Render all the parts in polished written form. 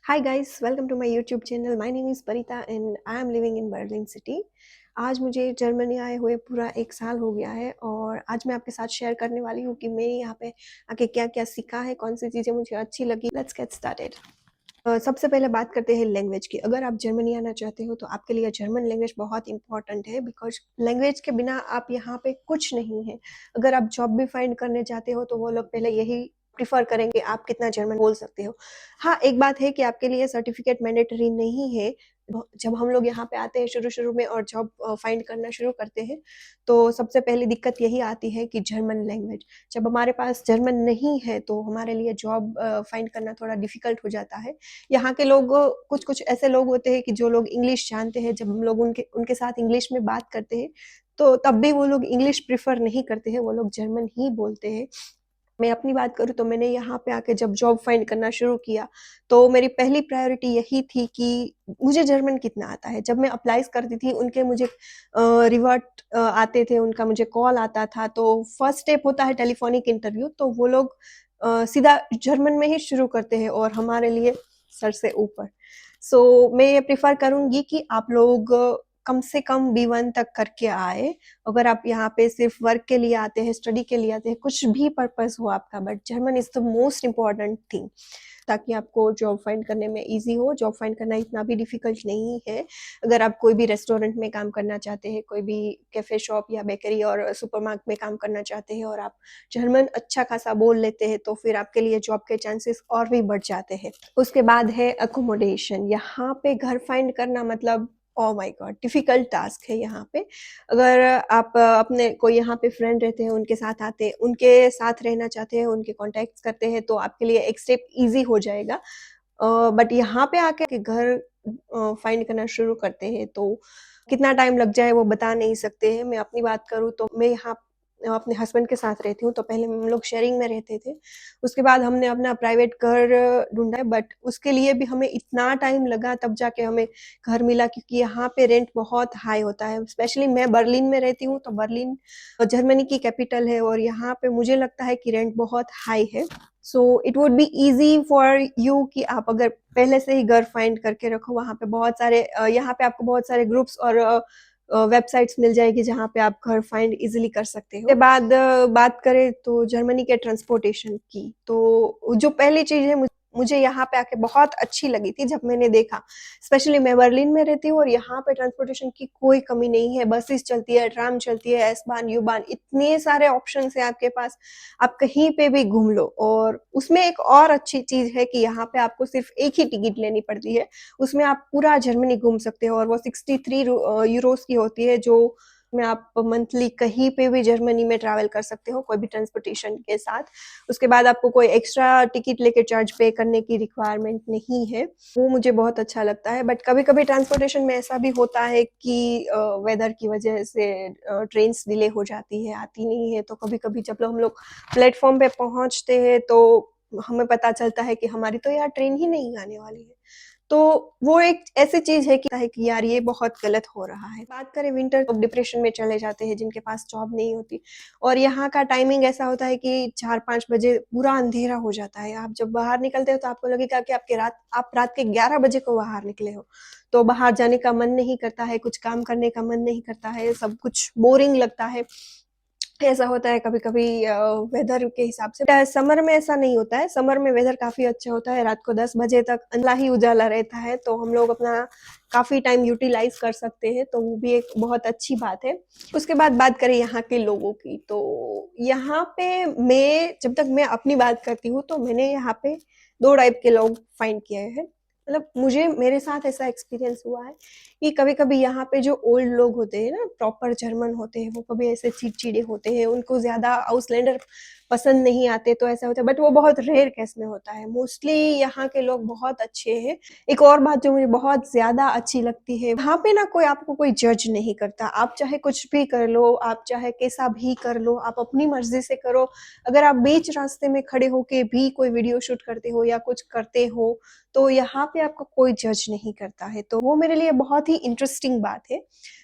Hi guys, welcome to my YouTube channel. My name is Parita and I am living in Berlin City. आज मुझे Germany आए हुए पूरा 1 साल हो गया है और आज मैं आपके साथ शेयर करने वाली हूँ कि मैंने यहाँ पे आके क्या-क्या सीखा है, कौन-सी चीज़ें मुझे अच्छी लगी। Let's get started. सबसे पहले बात करते हैं लैंग्वेज की। अगर आप जर्मनी आना चाहते हो तो आपके लिए जर्मन लैंग्वेज बहुत इम्पोर्टेंट है बिकॉज़ लैंग्वेज के बिना आप यहाँ पे कुछ नहीं है। अगर आप जॉब भी फाइंड करने जाते हो तो वो लोग पहले यही प्रेफ़र करेंगे आप कितना जर्मन बोल सकते हो। हाँ, एक बात है कि आपके लिए सर्टिफ़िकेट मैंडेटरी नहीं है। जब हम लोग यहाँ पे आते हैं शुरू-शुरू में और जॉब फाइंड करना शुरू करते हैं, तो सबसे पहली दिक्कत यही आती है कि जर्मन लैंग्वेज। जब हमारे पास जर्मन नहीं है तो हमारे लिए जॉब फाइंड करना थोड़ा डिफ़िकल्ट हो जाता है। यहाँ के लोग कुछ-कुछ ऐसे लोग होते हैं कि जो लोग इंग्लिश जानते हैं, जब हम लोग उनके उनके साथ इंग्लिश में बात करते हैं, तो तब भी वो लोग इंग्लिश प्रेफ़र नहीं करते हैं, वो लोग जर्मन ही बोलते हैं। मैं अपनी बात करूँ तो मैंने यहाँ पे आके जब जॉब फाइंड करना शुरू किया, तो मेरी पहली प्रायोरिटी यही थी कि मुझे जर्मन कितना आता है। जब मैं अप्लाइज़ करती थी, उनके मुझे रिवर्ट आते थे, उनका मुझे कॉल आता था, तो फर्स्ट स्टेप होता है टेलीफ़ोनिक इंटरव्यू, तो वो लोग सीधा जर्मन में ही शुरू करते हैं और हमारे लिए सर से ऊपर। मैं ये प्रेफ़र करूँगी कि आप लोग कम से कम B1 तक करके आएँ। अगर आप यहाँ पे सिर्फ़ वर्क के लिए आते हैं, स्टडी के लिए आते हैं, कुछ भी पर्पज़ हो आपका but German is the most important thing ताकि आपको जॉब फाइंड करने में ईज़ी हो। जॉब फाइंड करना इतना भी डिफ़िकल्ट नहीं है। अगर आप कोई भी रेस्टोरेंट में काम करना चाहते हैं, कोई भी कैफ़े शॉप या बेकरी और सुपरमार्केट में काम करना चाहते हैं और आप जर्मन अच्छा खासा बोल लेते हैं, तो फिर आपके लिए जॉब के चांसेस और भी बढ़ जाते हैं। उसके बाद है अकोमोडेशन। यहाँ पे घर फाइंड करना मतलब oh my God! Difficult task है यहाँ पे। अगर आप अपने कोई यहाँ पे फ्रेंड रहते हैं, उनके साथ रहना चाहते हैं, उनके कॉन्टैक्ट्स करते हैं, तो आपके लिए एक स्टेप ईज़ी हो जाएगा। बट यहाँ पे आके कि घर फाइंड करना शुरू करते हैं, तो कितना टाइम लग जाए वो बता नहीं सकते हैं। मैं अपनी बात करूँ तो मैं यहाँ अपने हस्बैंड के साथ रहती हूँ, तो पहले हम लोग शेयरिंग में रहते थे। उसके बाद हमने अपना प्राइवेट घर ढूँढा है बट उसके लिए भी हमें इतना टाइम लगा तब जाके हमें घर मिला क्योंकि यहाँ पे रेंट बहुत हाई होता है। स्पेशली मैं बर्लिन में रहती हूँ, तो बर्लिन जर्मनी की कैपिटल है और यहाँ पे मुझे लगता है कि रेंट बहुत हाई है। It would be easy for you कि आप अगर पहले से ही घर फाइंड करके रखो, वहाँ पे बहुत सारे यहाँ पे आपको बहुत सारे ग्रुप्स और वेबसाइट्स मिल जाएगी जहाँ पे आप घर फाइंड ईज़िली कर सकते हो। उसके बाद बात करें तो जर्मनी के ट्रांसपोर्टेशन की, तो जो पहली चीज़ है मुझे यहाँ पे आके बहुत अच्छी लगी थी जब मैंने देखा। स्पेशली मैं बर्लिन में रहती हूँ और यहाँ पे ट्रांसपोर्टेशन की कोई कमी नहीं है, बसेस चलती है, ट्राम चलती है, एस-बान, यू-बान इतने सारे ऑप्शंस हैं आपके पास, आप कहीं पे भी घूम लो और उसमें एक और अच्छी चीज़ है कि यहाँ पे आपको सिर्फ़ एक ही टिकट लेनी पड़ती है। उसमें आप पूरा जर्मनी घूम सकते हो और वो 63 यूरोज़ की होती है जो में आप मंथली कहीं पे भी जर्मनी में ट्रैवल कर सकते हो, कोई भी ट्रांसपोर्टेशन के साथ। उसके बाद आपको कोई एक्स्ट्रा टिकट लेके चार्ज पे करने की रिक्वायरमेंट नहीं है। वो मुझे बहुत अच्छा लगता है बट कभी-कभी ट्रांसपोर्टेशन में ऐसा भी होता है कि वेदर की वजह से ट्रेन्स डिले हो जाती है, आती नहीं है, तो कभी-कभी जब हम लोग प्लेटफ़ॉर्म पे पहुँचते हैं तो हमें पता चलता है कि हमारी तो यार ट्रेन ही नहीं आने वाली है। तो वो एक ऐसी चीज़ है कि यार ये बहुत गलत हो रहा है। बात करें विंटर तो डिप्रेशन में चले जाते हैं जिनके पास जॉब नहीं होती और यहाँ का टाइमिंग ऐसा होता है कि 4-5 बजे पूरा अंधेरा हो जाता है। आप जब बाहर निकलते हो तो आपको लगेगा कि आप रात के 11 बजे को बाहर निकले हो। तो बाहर जाने का मन नहीं करता है, कुछ काम करने का मन नहीं करता है, सब कुछ बोरिंग लगता है। ऐसा होता है कभी-कभी वेदर के हिसाब से। समर में ऐसा नहीं होता है, समर में वेदर काफ़ी अच्छा होता है, रात को 10 बजे तक अंधेरा ही उजाला रहता है, तो हम लोग अपना काफ़ी टाइम यूटिलाइज़ कर सकते हैं, तो वो भी एक बहुत अच्छी बात है। उसके बाद बात करें यहाँ के लोगों की, तो यहाँ पे जब तक मैं अपनी बात करती हूँ, तो मैंने यहाँ पे 2 टाइप के लोग फाइंड किए हैं। मतलब मेरे साथ ऐसा एक्सपीरियंस हुआ है कि कभी-कभी यहाँ पे जो ओल्ड लोग होते हैं ना, प्रॉपर जर्मन होते हैं, वो कभी ऐसे चिड़चिड़े होते हैं, उनको ज़्यादा आउसलैंडर पसंद नहीं आते, तो ऐसा होता है, बट वो बहुत रेयर केस में होता है। मोस्टली यहाँ के लोग बहुत अच्छे हैं। एक और बात जो मुझे बहुत ज़्यादा अच्छी लगती है, यहाँ पे ना आपको कोई जज नहीं करता। आप चाहे कुछ भी कर लो, आप चाहे कैसा भी कर लो, आप अपनी मर्ज़ी से करो। अगर आप बीच रास्ते में खड़े होके भी कोई वीडियो शूट करते हो या कुछ करते हो, तो यहाँ पे आपको कोई जज नहीं करता है, तो वो मेरे लिए बहुत ही इंटरेस्टिंग बात है,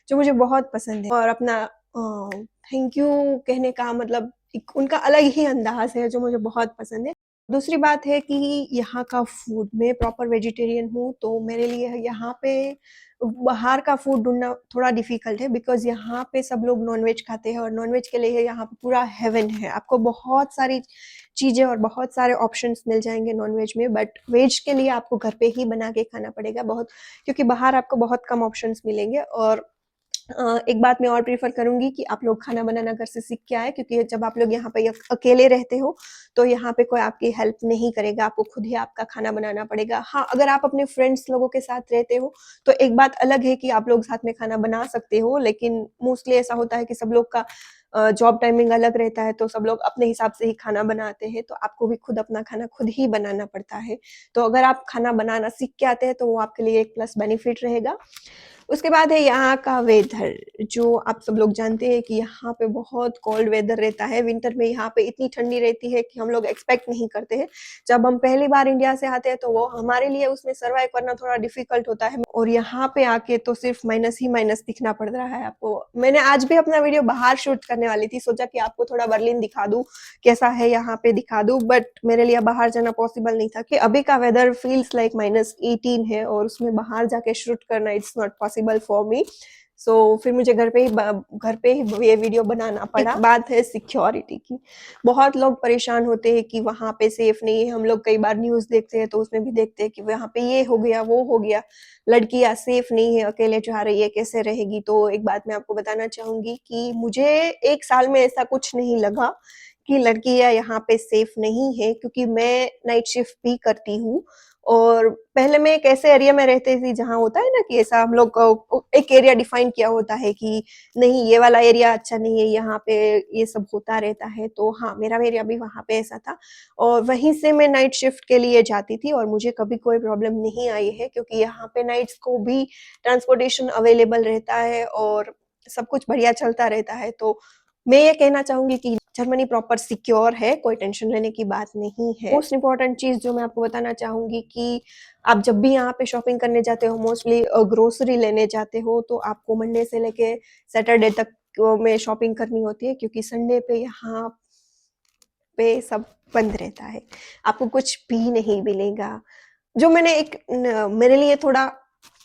जो मुझे बहुत पसंद है और अपना थैंक यू कहने का मतलब एक उनका अलग ही अंदाज़ है, जो मुझे बहुत पसंद है। दूसरी बात है कि यहाँ का फूड, मैं प्रॉपर वेजिटेरियन हूँ, तो मेरे लिए यहाँ पे बाहर का फूड ढूँढना थोड़ा डिफ़िकल्ट है, बिकॉज़ यहाँ पे सब लोग नॉन-वेज खाते हैं और नॉन-वेज के लिए यहाँ पे पूरा हेवन है। आपको बहुत सारी चीज़ें और बहुत सारे ऑप्शंस मिल जाएँगे नॉन-वेज में, बट वेज के लिए आपको घर पे ही बना के खाना पड़ेगा बहुत, क्योंकि बाहर आपको बहुत कम ऑप्शंस मिलेंगे। और एक बात मैं और प्रेफ़र करूँगी कि आप लोग खाना बनाना घर से सीख के आएँ, क्योंकि जब आप लोग यहाँ पे अकेले रहते हो, तो यहाँ पे कोई आपकी हेल्प नहीं करेगा, आपको खुद ही आपका खाना बनाना पड़ेगा। हाँ, अगर आप अपने फ्रेंड्स लोगों के साथ रहते हो, तो एक बात अलग है कि आप लोग साथ में खाना बना सकते हो, लेकिन मोस्टली ऐसा होता है कि सब लोग का जॉब टाइमिंग अलग रहता है, तो सब लोग अपने हिसाब से ही खाना बनाते हैं, तो आपको भी खुद अपना खाना खुद ही बनाना पड़ता है। तो अगर आप खाना बनाना सीख के आते हैं, तो वो आपके लिए एक प्लस बेनिफिट रहेगा। उसके बाद है यहाँ का वेदर, जो आप सब लोग जानते हैं कि यहाँ पे बहुत कोल्ड वेदर रहता है। विंटर में यहाँ पे इतनी ठंडी रहती है कि हम लोग एक्सपेक्ट नहीं करते हैं। जब हम पहली बार इंडिया से आते हैं, तो वो हमारे लिए उसमें सर्वाइव करना थोड़ा डिफिकल्ट होता है, और यहाँ पे आके तो सिर्फ माइनस ही माइनस दिखना पड़ रहा है आपको। मैंने आज भी अपना वीडियो बाहर शूट करने वाली थी, सोचा कि आपको थोड़ा बर्लिन दिखा दूं, कैसा है यहाँ पे दिखा दूं, बट मेरे लिए बाहर जाना पॉसिबल नहीं था कि अभी का वेदर फील्स लाइक -18 है, और उसमें बाहर जाके शूट करना it's not possible for me. So फिर मुझे घर पे ही ये वीडियो बनाना पड़ा। एक बात है सिक्योरिटी की, बहुत लोग परेशान होते हैं कि वहाँ पे सेफ नहीं है। हम लोग कई बार न्यूज़ देखते हैं, तो उसमें भी देखते हैं कि वहाँ पे ये हो गया, वो हो गया, लड़कियाँ सेफ नहीं है, अकेले जा रही है, कैसे रहेगी? तो एक बात मैं आपको बताना चाहूँगी कि मुझे 1 साल में ऐसा कुछ नहीं लगा कि लड़कियाँ यहाँ पे सेफ नहीं है, क्योंकि मैं नाइट शिफ्ट भी करती हूँ, और पहले मैं एक ऐसे एरिया में रहती थी जहाँ होता है ना कि ऐसा हम लोग एक एरिया डिफाइन किया होता है कि नहीं, ये वाला एरिया अच्छा नहीं है, यहाँ पे ये सब होता रहता है। तो हाँ, मेरा एरिया भी वहाँ पे ऐसा था, और वहीं से मैं नाइट शिफ्ट के लिए जाती थी, और मुझे कभी कोई प्रॉब्लम नहीं आई है, क्योंकि यहाँ पे नाइट्स को भी ट्रांसपोर्टेशन अवेलेबल रहता है और सब कुछ बढ़िया चलता रहता है। तो मैं ये कहना चाहूँगी कि जर्मनी प्रॉपर सिक्योर है, कोई टेंशन लेने की बात नहीं है। मोस्ट इम्पोर्टेंट चीज़ जो मैं आपको बताना चाहूँगी कि आप जब भी यहाँ पे शॉपिंग करने जाते हो, मोस्टली ग्रोसरी लेने जाते हो, तो आपको मंडे से लेके सैटरडे तक में शॉपिंग करनी होती है, क्योंकि संडे पे यहाँ पे सब बंद रहता है, आपको कुछ भी नहीं मिलेगा। जो मैंने मेरे लिए थोड़ा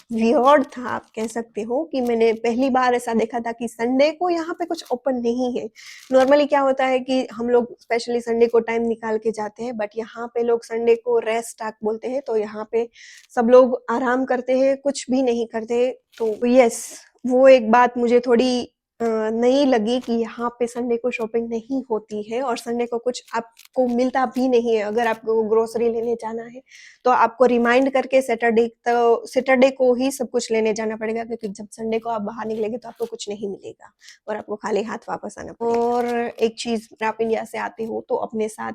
वियर्ड था, आप कह सकते हो, कि मैंने पहली बार ऐसा देखा था कि संडे को यहाँ पे कुछ ओपन नहीं है। नॉर्मली क्या होता है कि हम लोग स्पेशली संडे को टाइम निकाल के जाते हैं, बट यहाँ पे लोग संडे को रेस्ट टाक बोलते हैं, तो यहाँ पे सब लोग आराम करते हैं, कुछ भी नहीं करते। तो यस, वो एक बात मुझे थोड़ी नहीं लगी कि यहाँ पे संडे को शॉपिंग नहीं होती है, और संडे को कुछ आपको मिलता भी नहीं है। अगर आपको ग्रोसरी लेने जाना है, तो आपको रिमाइंड करके सैटरडे को ही सब कुछ लेने जाना पड़ेगा, क्योंकि जब संडे को आप बाहर निकलेंगे, तो आपको कुछ नहीं मिलेगा और आपको खाली हाथ वापस आना पड़ेगा। और एक चीज़, आप इंडिया से आते हो तो अपने साथ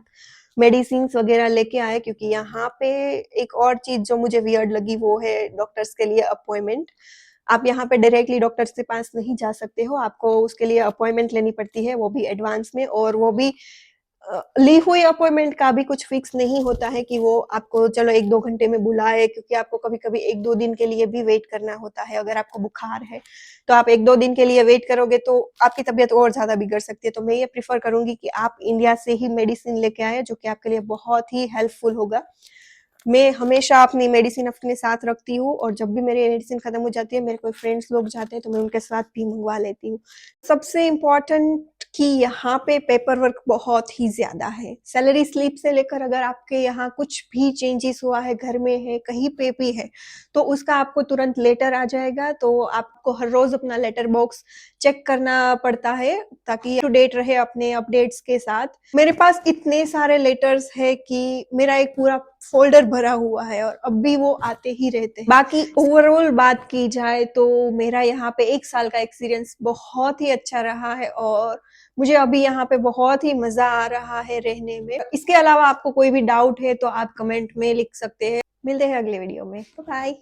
मेडिसिन्स वगैरह लेके आए, क्योंकि यहाँ पे एक और चीज़ जो मुझे वियर्ड लगी, वो है डॉक्टर्स के लिए अपॉइंटमेंट। आप यहाँ पे डायरेक्टली डॉक्टर्स के पास नहीं जा सकते हो, आपको उसके लिए अपॉइंटमेंट लेनी पड़ती है, वो भी एडवांस में, और वो भी ली हुई अपॉइंटमेंट का भी कुछ फिक्स नहीं होता है कि वो आपको चलो 1-2 घंटे में बुलाए, क्योंकि आपको कभी-कभी 1-2 दिन के लिए भी वेट करना होता है। अगर आपको बुखार है, तो आप 1-2 दिन के लिए वेट करोगे, तो आपकी तबीयत और ज़्यादा बिगड़ सकती है। तो मैं ये प्रेफ़र करूँगी कि आप इंडिया से ही मेडिसिन लेके आएँ, जो कि आपके लिए बहुत ही हेल्पफुल होगा। मैं हमेशा अपनी मेडिसिन अपने साथ रखती हूँ, और जब भी मेरी मेडिसिन खत्म हो जाती है, मेरे कोई फ्रेंड्स लोग जाते हैं, तो मैं उनके साथ भी मंगवा लेती हूँ। सबसे इम्पोर्टेंट कि यहाँ पे पेपर वर्क बहुत ही ज़्यादा है। सैलरी स्लिप से लेकर अगर आपके यहाँ कुछ भी चेंजेस हुआ है, घर में है, कहीं पे भी है, तो उसका आपको तुरंत लेटर आ जाएगा। तो आपको हर रोज़ अपना लेटर बॉक्स चेक करना पड़ता है, ताकि अप टू डेट रहे अपने अपडेट्स के साथ। मेरे पास इतने सारे लेटर्स हैं कि मेरा एक पूरा फ़ोल्डर भरा हुआ है, और अब भी वो आते ही रहते हैं। बाकी ओवरऑल बात की जाए, तो मेरा यहाँ पे 1 साल का एक्सपीरियंस बहुत ही अच्छा रहा है, और मुझे अभी यहाँ पे बहुत ही मज़ा आ रहा है रहने में। इसके अलावा आपको कोई भी डाउट है, तो आप कमेंट में लिख सकते हैं। मिलते हैं अगले वीडियो में। बाय।